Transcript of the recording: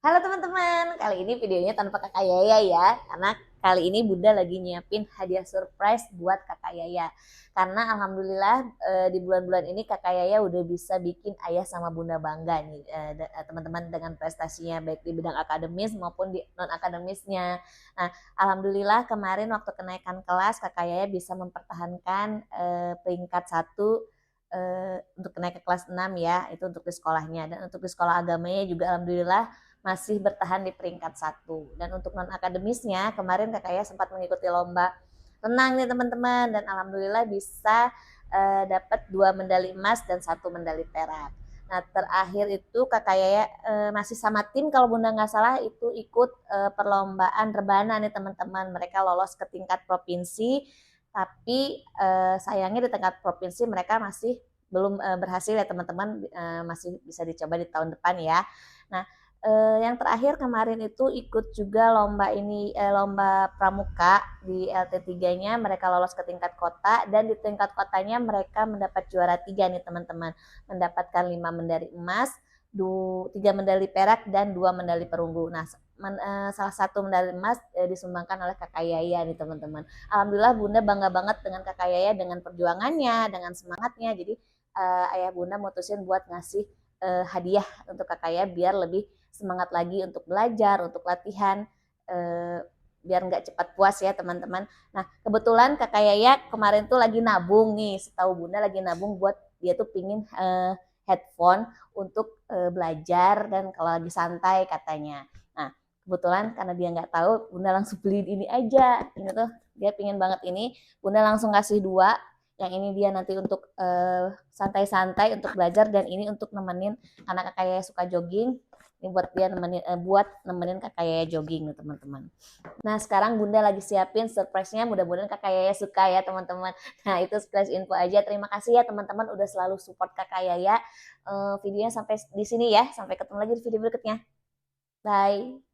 Halo teman-teman, kali ini videonya tanpa kakak Yaya ya, karena kali ini Bunda lagi nyiapin hadiah surprise buat kakak Yaya. Karena alhamdulillah di bulan-bulan ini kakak Yaya udah bisa bikin ayah sama Bunda bangga nih teman-teman dengan prestasinya baik di bidang akademis maupun di non akademisnya. Nah, alhamdulillah kemarin waktu kenaikan kelas kakak Yaya bisa mempertahankan peringkat satu untuk naik ke kelas 6 ya, itu untuk di sekolahnya, dan untuk di sekolah agamanya juga alhamdulillah masih bertahan di peringkat satu. Dan untuk non akademisnya kemarin kakaknya sempat mengikuti lomba renang nih teman-teman, dan alhamdulillah bisa dapat 2 medali emas dan 1 medali perak. Nah terakhir itu kakak Yaya masih sama tim kalau Bunda nggak salah itu ikut perlombaan rebana nih teman-teman. Mereka lolos ke tingkat provinsi, tapi sayangnya di tingkat provinsi mereka masih belum berhasil ya teman-teman, masih bisa dicoba di tahun depan ya. Nah yang terakhir kemarin itu ikut juga lomba ini lomba pramuka di LT3-nya, mereka lolos ke tingkat kota, dan di tingkat kotanya mereka mendapat juara 3 nih teman-teman, mendapatkan 5 medali emas, 3 medali perak dan 2 medali perunggu. Nah salah satu medali emas disumbangkan oleh kakak Yaya nih teman-teman. Alhamdulillah Bunda bangga banget dengan kakak Yaya, dengan perjuangannya, dengan semangatnya. Jadi ayah Bunda mutusin buat ngasih hadiah untuk kakak Yaya biar lebih semangat lagi untuk belajar, untuk latihan, biar nggak cepat puas ya teman-teman. Nah kebetulan kakak Yaya kemarin tuh lagi nabung nih, setahu Bunda lagi nabung buat dia tuh pingin headphone untuk belajar dan kalau lagi santai katanya. Nah kebetulan karena dia nggak tahu, Bunda langsung beli ini aja. Ini tuh dia pingin banget ini, Bunda langsung kasih dua. Yang ini dia nanti untuk santai-santai untuk belajar, dan ini untuk nemenin anak kakak Yaya suka jogging. Ini buat dia nemenin kakak Yaya jogging nih teman-teman. Nah sekarang Bunda lagi siapin surprise-nya, mudah-mudahan kakak Yaya suka ya teman-teman. Nah itu sekilas info aja. Terima kasih ya teman-teman udah selalu support kakak Yaya. Videonya sampai di sini ya. Sampai ketemu lagi di video berikutnya. Bye.